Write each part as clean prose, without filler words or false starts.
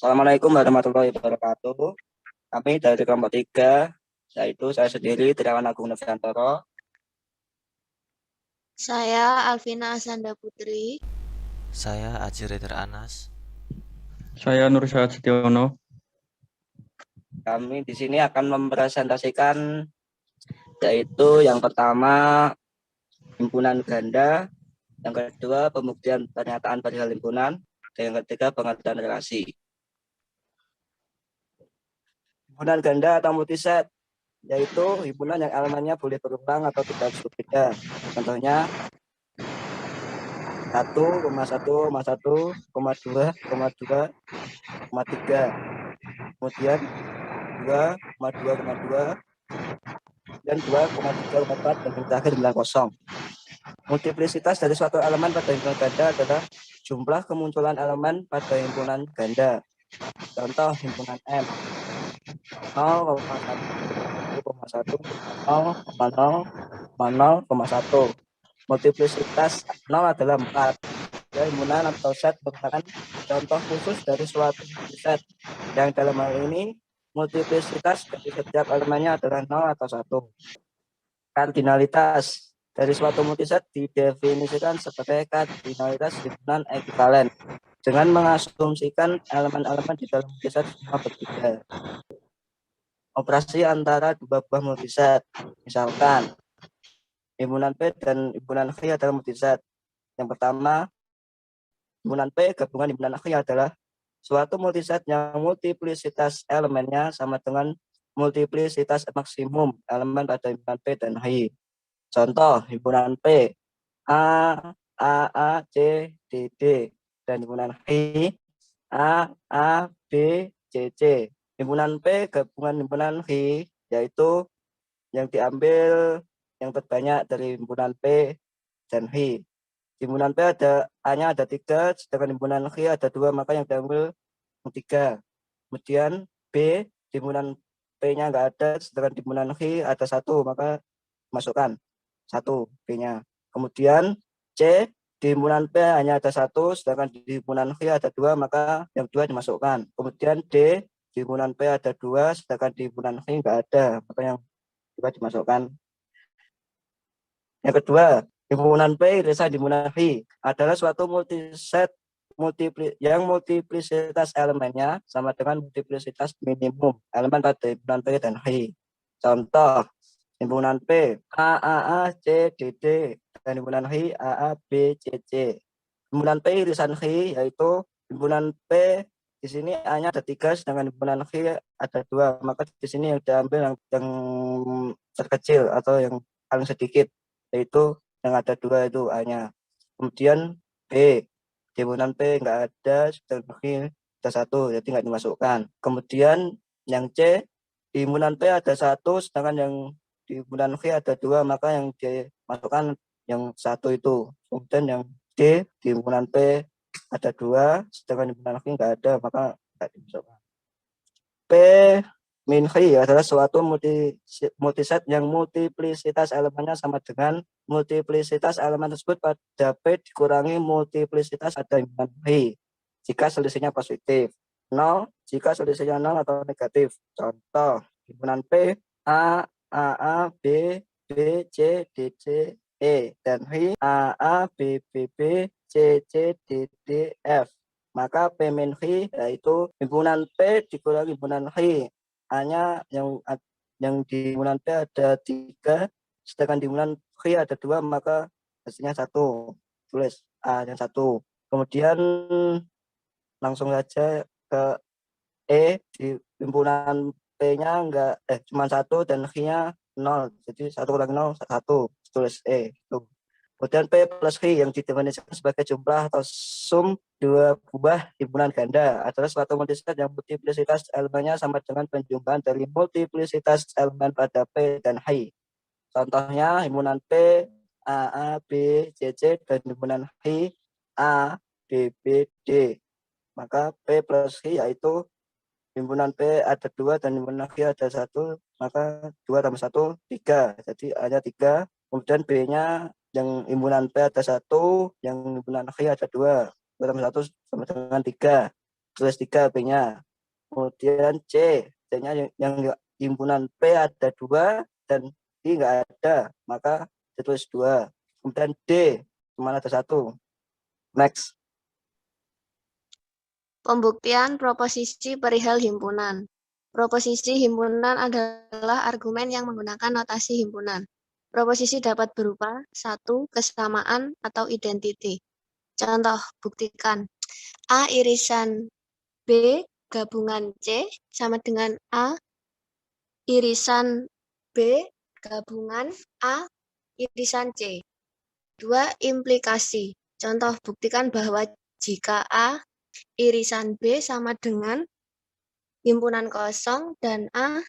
Assalamualaikum warahmatullahi wabarakatuh. Kami dari kelompok 3, yaitu saya sendiri, Triawan Agung Noviantoro. Saya Alvina Asanda Putri. Saya Aji Reder Anas. Saya Nur Syahad Setiono. Kami di sini akan mempresentasikan, yaitu yang pertama himpunan ganda, yang kedua pembuktian pernyataan perihal himpunan, dan yang ketiga pengertian relasi. Himpunan ganda atau multiset, yaitu himpunan yang elemennya boleh berulang atau tidak harus berbeda. Contohnya 1,1,1,2,2,3, kemudian 2,2,2, dan 2,3,4, dan yang terakhir 9,0. Multiplisitas dari suatu elemen pada himpunan ganda adalah jumlah kemunculan elemen pada himpunan ganda. Contoh himpunan M 0,1, 0,0,1. Multiplisitas 0 adalah 4. Ya, himpunan atau set merupakan contoh khusus dari suatu set yang dalam hal ini multiplisitas dari setiap elemennya adalah 0 atau 1. Kardinalitas dari suatu multiset didefinisikan sebagai kardinalitas himpunan ekuivalen dengan mengasumsikan elemen-elemen di dalam multiset semua berbeda. Operasi antara dua buah multiset, misalkan himpunan P dan himpunan V adalah multiset. Yang pertama, himpunan P gabungan himpunan V adalah suatu multiset yang multiplisitas elemennya sama dengan multiplisitas maksimum elemen pada himpunan P dan V. Contoh himpunan P A, A, A, C, D, D, dan himpunan V A, A, B, C, C. Himpunan P gabungan himpunan V, yaitu yang diambil yang terbanyak dari himpunan P dan V. Himpunan P A-nya ada 3, sedangkan himpunan V ada 2, maka yang diambil 3. Kemudian B, himpunan P-nya nggak ada, sedangkan himpunan V ada 1, maka masukkan 1 B-nya. Kemudian C, di himpunan P hanya ada 1, sedangkan di himpunan V ada 2, maka yang 2 dimasukkan. Kemudian D, di himpunan P ada 2, sedangkan di himpunan V nggak ada, maka yang 2 dimasukkan. Yang kedua, himpunan P irisan himpunan V adalah suatu multiset yang multiplisitas elemennya sama dengan multiplisitas minimum elemen pada himpunan P dan V. Contoh, himpunan P A, A, A, C, D, D, dan himpunan V A, A, B, C, C. Himpunan P irisan V yaitu himpunan P di sini A-nya ada 3, sedangkan himpunan V ada 2, maka di sini yang diambil yang terkecil atau yang paling sedikit, yaitu yang ada 2 itu A-nya. Kemudian B, di himpunan P nggak ada, sedangkan V ada 1, jadi nggak dimasukkan. Kemudian yang C, di himpunan P ada 1, sedangkan yang di himpunan V ada 2, maka yang dimasukkan yang 1 itu. Kemudian yang D, di himpunan P ada 2, sedangkan himpunan V nggak ada, maka nggak dimasukkan. P min V adalah suatu multiset yang multiplisitas elemennya sama dengan multiplisitas elemen tersebut pada P dikurangi multiplisitas pada himpunan V jika selisihnya positif, 0 jika selisihnya 0 atau negatif. Contoh, himpunan P A, A, A, B, B, C, D, C, E, dan V A, A, B, B, B, C, C, D, D, F. Maka P min V yaitu himpunan P dikurangi himpunan V. A-nya yang di himpunan P ada 3, sedangkan di himpunan V ada 2, maka hasilnya 1. Tulis A yang 1. Kemudian langsung saja ke E, di himpunan P-nya cuma 1 dan V-nya 0. Jadi 1 kurangi 0, 1. Tulis E. Itu. Kemudian P plus V yang didefinisikan sebagai jumlah atau sum dua buah himpunan ganda adalah suatu multiset yang multiplisitas elemennya sama dengan penjumlahan dari multiplisitas elemen pada P dan H. Contohnya himpunan P A, A, B, C, C, dan himpunan H A, B, B, D. Maka P plus V yaitu himpunan P ada 2 dan himpunan V ada 1, maka 2 tambah 1, 3. Jadi hanya 3. Kemudian B-nya yang himpunan P ada 1, yang himpunan V ada 2. 2 tambah 1 sama dengan 3. tulis 3 B-nya. Kemudian C-nya yang himpunan P ada 2 dan I nggak ada, maka ditulis 2. Kemudian D cuma ada 1. Next. Pembuktian proposisi perihal himpunan. Proposisi himpunan adalah argumen yang menggunakan notasi himpunan. Proposisi dapat berupa 1. Kesamaan atau identity. Contoh, buktikan. A irisan B gabungan C sama dengan A irisan B gabungan A irisan C. 2. Implikasi. Contoh, buktikan bahwa jika A irisan B sama dengan himpunan kosong dan A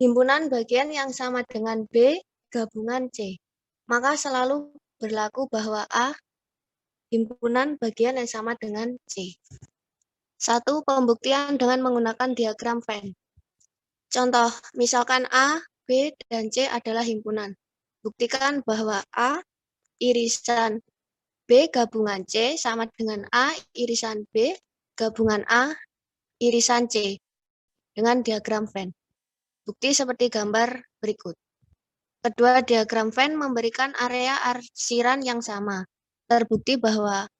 himpunan bagian yang sama dengan B gabungan C, maka selalu berlaku bahwa A himpunan bagian yang sama dengan C. 1. Pembuktian dengan menggunakan diagram Venn. Contoh, misalkan A, B, dan C adalah himpunan. Buktikan bahwa A irisan B gabungan C sama dengan A irisan B gabungan A irisan C dengan diagram Venn. Bukti seperti gambar berikut. Kedua diagram Venn memberikan area arsiran yang sama. Terbukti bahwa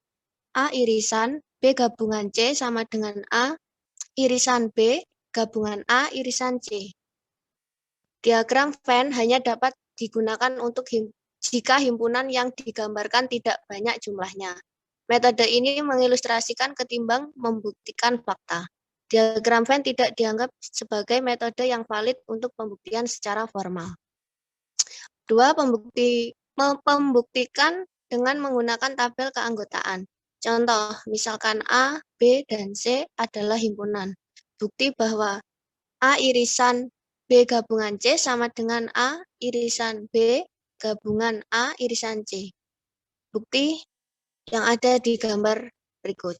A irisan B gabungan C sama dengan A irisan B gabungan A irisan C. Diagram Venn hanya dapat digunakan untuk jika himpunan yang digambarkan tidak banyak jumlahnya. Metode ini mengilustrasikan ketimbang membuktikan fakta. Diagram Venn tidak dianggap sebagai metode yang valid untuk pembuktian secara formal. 2. Pembuktikan dengan menggunakan tabel keanggotaan. Contoh, misalkan A, B, dan C adalah himpunan. Bukti bahwa A irisan B gabungan C sama dengan A irisan B gabungan A irisan C. Bukti yang ada di gambar berikut.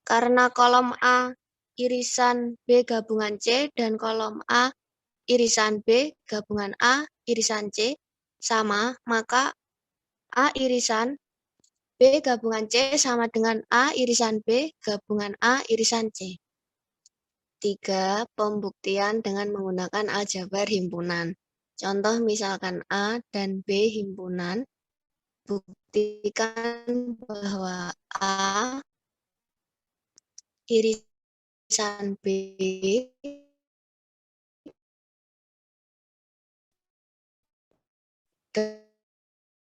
Karena kolom A irisan B gabungan C dan kolom A irisan B gabungan A irisan C sama, maka A irisan B gabungan C sama dengan A irisan B gabungan A irisan C. 3. Pembuktian dengan menggunakan aljabar himpunan. Contoh misalkan A dan B himpunan, buktikan bahwa A irisan B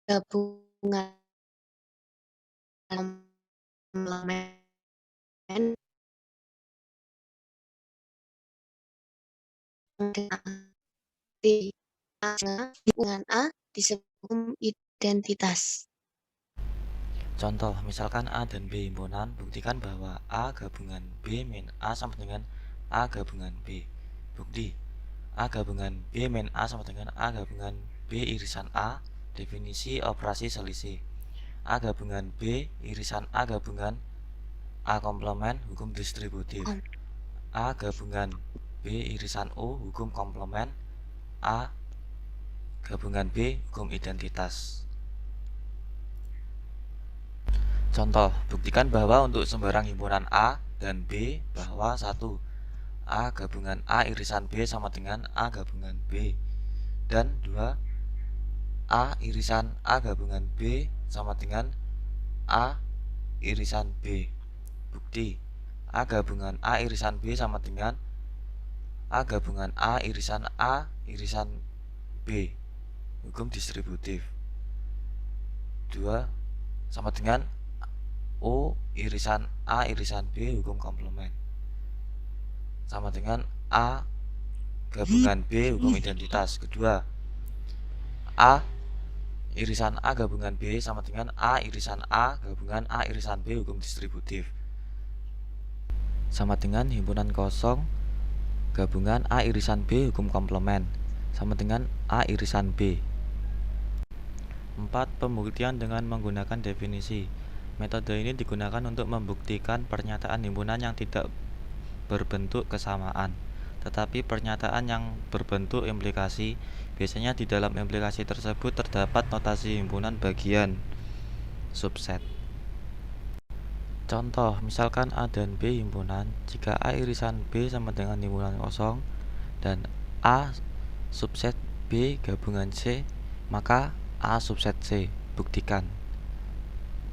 gabungan komplement dengan A disebut identitas. Contoh, misalkan A dan B himpunan, buktikan bahwa A gabungan B min A sama dengan A gabungan B. Bukti, A gabungan B min A sama dengan A gabungan B irisan A, definisi operasi selisih. A gabungan B irisan A gabungan A komplement, hukum distributif. A gabungan B irisan O, hukum komplement. A gabungan B, hukum identitas. Contoh, buktikan bahwa untuk sembarang himpunan A dan B bahwa 1. A gabungan A irisan B sama dengan A gabungan B. Dan 2. A irisan A gabungan B sama dengan A irisan B. Bukti, A gabungan A irisan B sama dengan A gabungan A irisan B, hukum distributif. 2 sama dengan O irisan A irisan B, hukum komplement. Sama dengan A gabungan B, hukum identitas. Kedua, A irisan A gabungan B sama dengan A irisan A gabungan A irisan B, hukum distributif. Sama dengan himpunan kosong gabungan A irisan B, hukum komplement. Sama dengan A irisan B. 4. Pembuktian dengan menggunakan definisi. Metode ini digunakan untuk membuktikan pernyataan himpunan yang tidak berbentuk kesamaan, tetapi pernyataan yang berbentuk implikasi. Biasanya di dalam implikasi tersebut terdapat notasi himpunan bagian subset. Contoh, misalkan A dan B himpunan, jika A irisan B sama dengan himpunan kosong dan A subset B gabungan C, maka A subset C. Buktikan.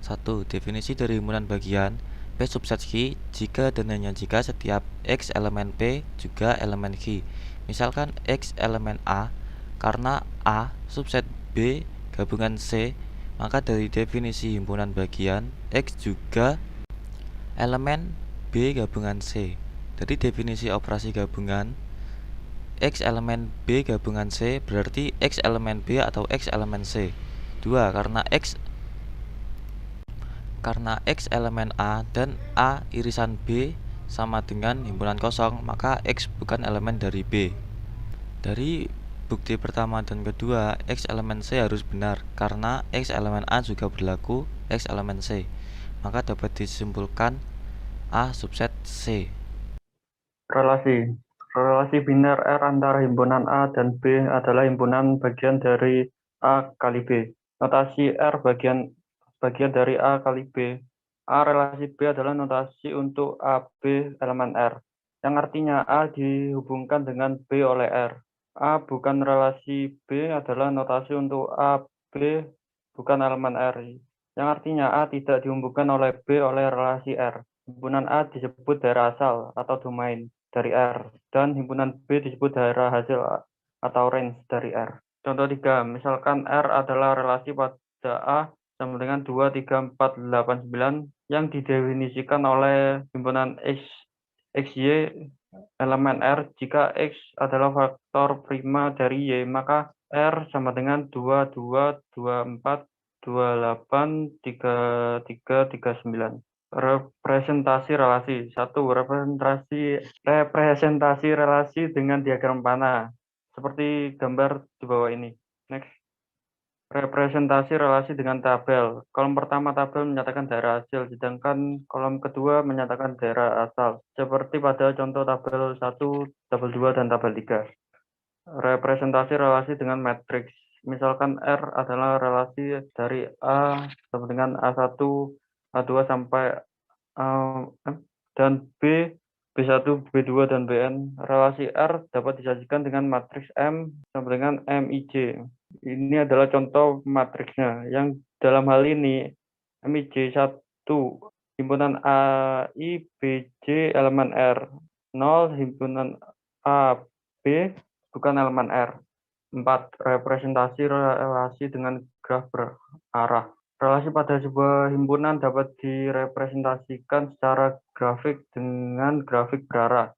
1. Definisi dari himpunan bagian P subset Q jika dan hanya jika setiap X elemen P juga elemen Q. Misalkan X elemen A, karena A subset B gabungan C, maka dari definisi himpunan bagian X juga elemen B gabungan C. Dari definisi operasi gabungan X elemen B gabungan C berarti X elemen B atau X elemen C. 2. Karena X elemen A dan A irisan B sama dengan himpunan kosong, maka X bukan elemen dari B. Dari bukti pertama dan kedua, X elemen C harus benar karena X elemen A juga berlaku X elemen C. Maka dapat disimpulkan A subset C. Relasi biner R antara himpunan A dan B adalah himpunan bagian dari A kali B. Notasi R bagian dari A kali B. A relasi B adalah notasi untuk AB elemen R, yang artinya A dihubungkan dengan B oleh R. A bukan relasi B adalah notasi untuk AB bukan elemen R, yang artinya A tidak dihubungkan oleh B oleh relasi R. Himpunan A disebut daerah asal atau domain dari R, dan himpunan B disebut daerah hasil atau range dari R. Contoh 3, misalkan R adalah relasi pada A sama dengan 2, 3, 4, 8, 9 yang didefinisikan oleh himpunan XY elemen R. Jika X adalah faktor prima dari Y, maka R sama dengan 2, 2, 24, 28, 33, 39. Representasi relasi. 1. Representasi relasi dengan diagram panah, seperti gambar di bawah ini. Next. Representasi relasi dengan tabel. Kolom pertama tabel menyatakan daerah hasil, sedangkan kolom kedua menyatakan daerah asal, seperti pada contoh tabel 1, tabel 2, dan tabel 3. Representasi relasi dengan matriks. Misalkan R adalah relasi dari A sama dengan A1, A2 sampai dan B, B1, B2, dan Bn. Relasi R dapat disajikan dengan matriks M sama dengan MIJ. Ini adalah contoh matriksnya, yang dalam hal ini MIJ1 himpunan AI BJ elemen R, 0 himpunan AB bukan elemen R. 4. Representasi relasi dengan graf berarah. Relasi pada sebuah himpunan dapat direpresentasikan secara grafik dengan grafik berarah,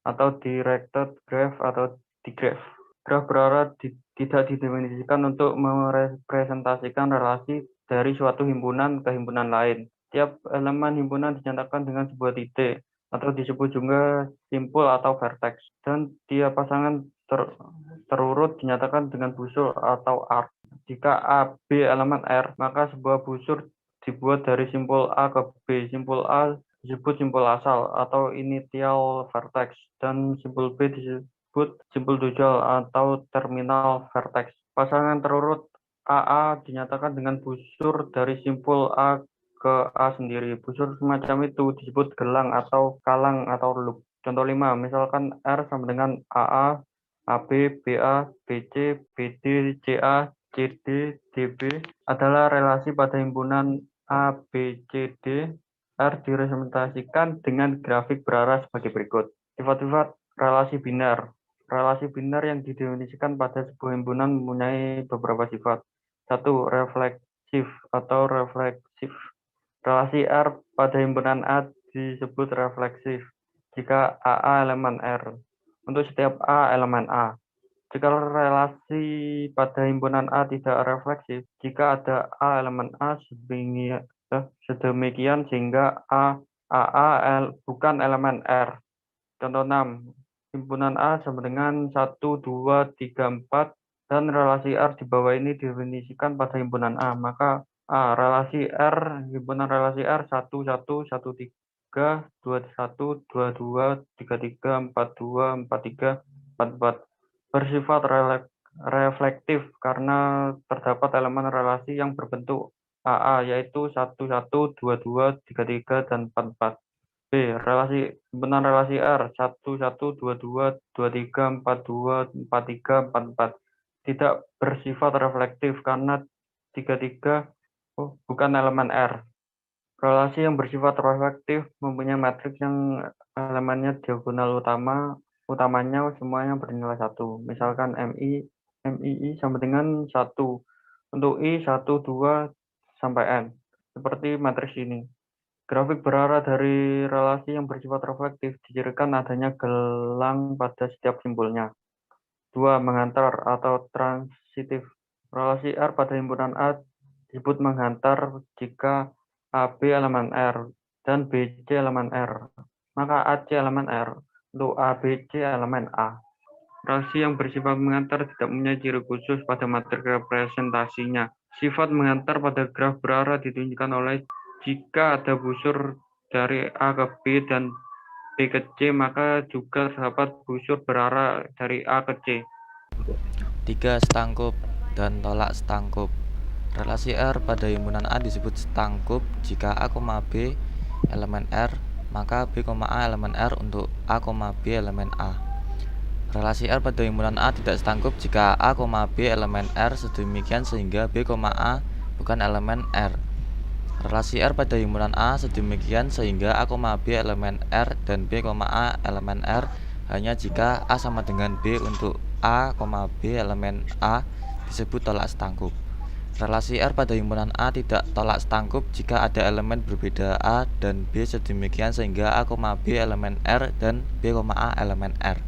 atau directed graph atau digraph. Graf berarah tidak didefinisikan untuk merepresentasikan relasi dari suatu himpunan ke himpunan lain. Tiap elemen himpunan dinyatakan dengan sebuah titik, atau disebut juga simpul atau vertex, dan tiap pasangan terurut dinyatakan dengan busur atau arc. Jika A, B elemen R, maka sebuah busur dibuat dari simpul A ke B. Simpul A disebut simpul asal atau initial vertex, dan simpul B disebut simpul tujuan atau terminal vertex. Pasangan terurut AA dinyatakan dengan busur dari simpul A ke A sendiri. Busur semacam itu disebut gelang atau kalang atau loop. Contoh 5, misalkan R sama dengan AA, AB, BA, BC, BD, CA, CD, DB adalah relasi pada himpunan ABCD. R direpresentasikan dengan grafik berarah sebagai berikut. Sifat-sifat relasi biner. Relasi biner yang didefinisikan pada sebuah himpunan mempunyai beberapa sifat. 1. Refleksif atau refleksif. Relasi R pada himpunan A disebut refleksif jika AA elemen R untuk setiap A elemen A. Jika relasi pada himpunan A tidak refleksif, jika ada A elemen A sedemikian sehingga AA bukan elemen R. Contoh 6, himpunan A sama dengan 1, 2, 3, 4, dan relasi R di bawah ini didefinisikan pada himpunan A. Maka relasi R, himpunan relasi R 1, 1, 1, 3, 2, 1, 2, 2, 3, 3, 4, 2, 4, 3, 4, 4. Bersifat reflektif karena terdapat elemen relasi yang berbentuk AA, yaitu 1, 1, 2, 2, 3, 3, dan 4, 4. B. Himpunan relasi R, 1, 1, 2, 2, 2, 3, 4, 2, 4, 3, 4, 4. Tidak bersifat reflektif karena 3, 3 bukan elemen R. Relasi yang bersifat reflektif mempunyai matriks yang elemennya diagonal utamanya semuanya bernilai 1. Misalkan MII sama dengan 1. Untuk I 1, 2, sampai N. Seperti matriks ini. Grafik berarah dari relasi yang bersifat reflektif dicirikan adanya gelang pada setiap simpulnya. 2. Menghantar atau transitif. Relasi R pada himpunan A disebut menghantar jika AB elemen R dan BC elemen R. Maka AC elemen R. Untuk ABC elemen A. Relasi yang bersifat menghantar tidak mempunyai ciri khusus pada matriks representasinya. Sifat menghantar pada graf berarah ditunjukkan oleh jika ada busur dari A ke B dan B ke C, maka juga terdapat busur berarah dari A ke C. 3. Setangkup dan tolak setangkup. Relasi R pada himpunan A disebut setangkup jika A, B elemen R, maka B, A elemen R untuk A, B elemen A. Relasi R pada himpunan A tidak setangkup jika A, B elemen R sedemikian sehingga B, A bukan elemen R. Relasi R pada himpunan A sedemikian sehingga A, B elemen R dan B, A elemen R hanya jika A sama dengan B untuk A, B elemen A disebut tolak setangkup. Relasi R pada himpunan A tidak tolak setangkup jika ada elemen berbeda A dan B sedemikian sehingga A, B elemen R dan B, A elemen R.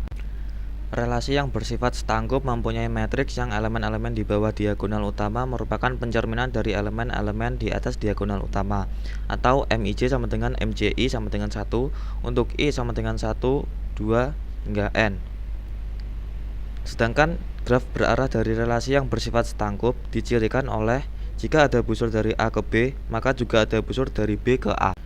Relasi yang bersifat setangkup mempunyai matriks yang elemen-elemen di bawah diagonal utama merupakan pencerminan dari elemen-elemen di atas diagonal utama, atau MIJ sama dengan MJI sama dengan 1, untuk I sama dengan 1, 2, hingga N. Sedangkan graf berarah dari relasi yang bersifat setangkup dicirikan oleh jika ada busur dari A ke B, maka juga ada busur dari B ke A.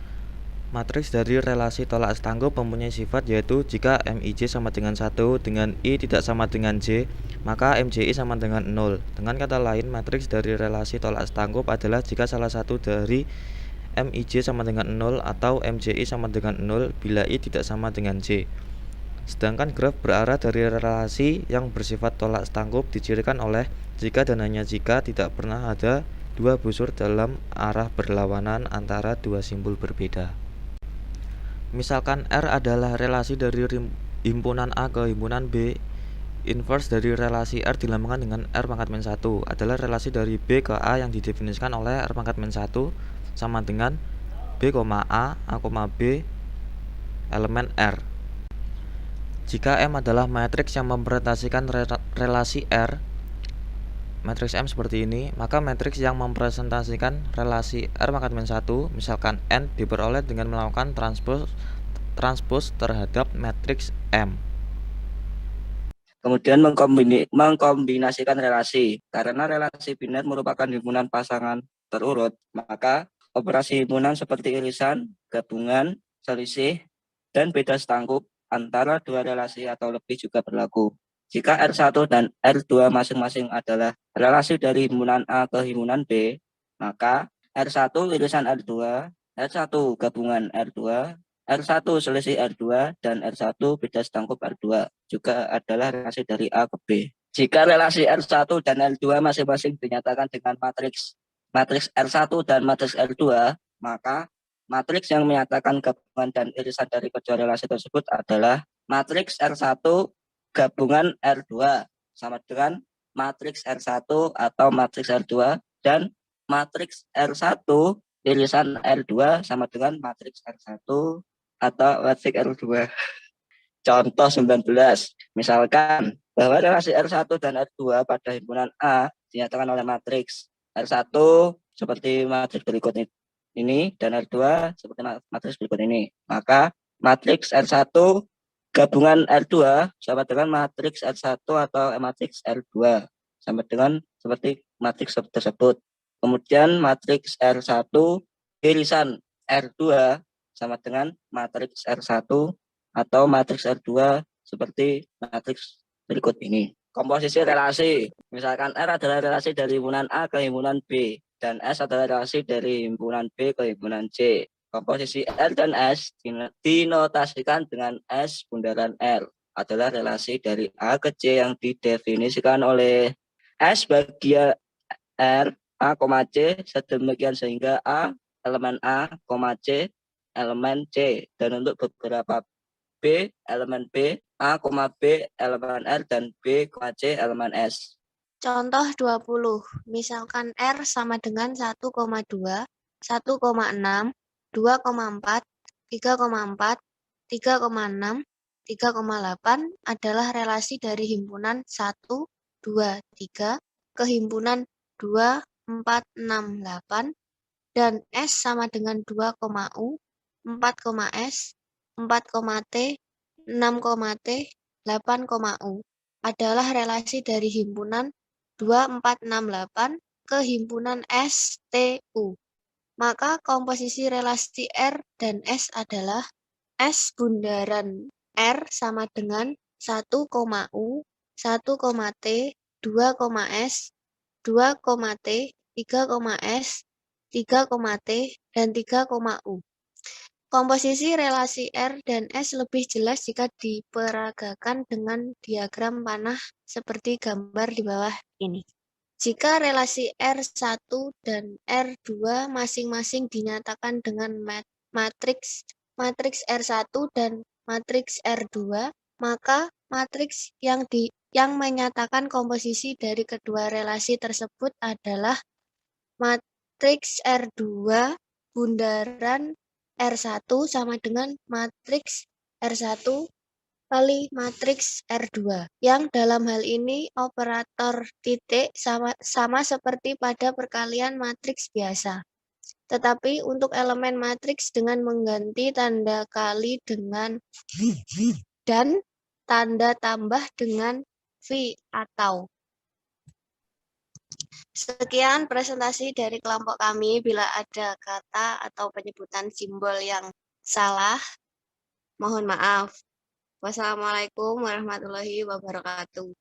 Matriks dari relasi tolak setangkup mempunyai sifat yaitu jika MIJ sama dengan 1 dengan I tidak sama dengan J, maka MJI sama dengan 0. Dengan kata lain, matriks dari relasi tolak setangkup adalah jika salah satu dari MIJ sama dengan 0 atau MJI sama dengan 0 bila I tidak sama dengan J. Sedangkan graf berarah dari relasi yang bersifat tolak setangkup dicirikan oleh jika dan hanya jika tidak pernah ada dua busur dalam arah berlawanan antara dua simpul berbeda. Misalkan R adalah relasi dari himpunan A ke himpunan B, inverse dari relasi R dilambangkan dengan R pangkat min 1 adalah relasi dari B ke A yang didefinisikan oleh R pangkat min 1 sama dengan B, A, B elemen R. Jika M adalah matriks yang merepresentasikan relasi R, matriks M seperti ini, maka matriks yang merepresentasikan relasi R pangkat min 1, misalkan N, diperoleh dengan melakukan transpos terhadap matriks M. Kemudian mengkombinasikan relasi. Karena relasi biner merupakan himpunan pasangan terurut, maka operasi himpunan seperti irisan, gabungan, selisih, dan beda setangkup antara dua relasi atau lebih juga berlaku. Jika R1 dan R2 masing-masing adalah relasi dari himpunan A ke himpunan B, maka R1 irisan R2, R1 gabungan R2, R1 selisih R2, dan R1 beda setangkup R2 juga adalah relasi dari A ke B. Jika relasi R1 dan R2 masing-masing dinyatakan dengan matriks R1 dan matriks R2, maka matriks yang menyatakan gabungan dan irisan dari kedua relasi tersebut adalah matriks R1 gabungan R2 sama dengan matriks R1 atau matriks R2, dan matriks R1 irisan R2 sama dengan matriks R1 atau matriks R2. Contoh 19, misalkan bahwa relasi R1 dan R2 pada himpunan A dinyatakan oleh matriks R1 seperti matriks berikut ini dan R2 seperti matriks berikut ini. Maka matriks R1 gabungan R2 sama dengan matriks R1 atau matriks R2 sama dengan seperti matriks tersebut. Kemudian matriks R1 irisan R2 sama dengan matriks R1 atau matriks R2 seperti matriks berikut ini. Komposisi relasi, misalkan R adalah relasi dari himpunan A ke himpunan B, dan S adalah relasi dari himpunan B ke himpunan C. Komposisi R dan S dinotasikan dengan S bundaran R adalah relasi dari A ke C yang didefinisikan oleh S bagian R A, C sedemikian sehingga A elemen A, C elemen C, dan untuk beberapa B elemen B, A, B elemen R, dan B, C elemen S. Contoh 20. Misalkan R sama dengan 1,2, 1,6, 2,4, 3,4, 3,6, 3,8 adalah relasi dari himpunan 1, 2, 3 ke himpunan 2, 4, 6, 8 dan S sama dengan 2, U, 4, S, 4, T, 6, T, 8, U adalah relasi dari himpunan 2, 4, 6, 8 ke himpunan S, T, U. Maka komposisi relasi R dan S adalah S bundaran R sama dengan 1, U, 1, T, 2, S, 2, T, 3, S, 3, T, dan 3, U. Komposisi relasi R dan S lebih jelas jika diperagakan dengan diagram panah seperti gambar di bawah ini. Jika relasi R1 dan R2 masing-masing dinyatakan dengan matriks R1 dan matriks R2, maka matriks yang menyatakan komposisi dari kedua relasi tersebut adalah matriks R2 bundaran R1 sama dengan matriks R1 kali matriks R2, yang dalam hal ini operator titik sama seperti pada perkalian matriks biasa. Tetapi untuk elemen matriks dengan mengganti tanda kali dengan dan tanda tambah dengan V atau. Sekian presentasi dari kelompok kami. Bila ada kata atau penyebutan simbol yang salah, mohon maaf. Wassalamualaikum warahmatullahi wabarakatuh.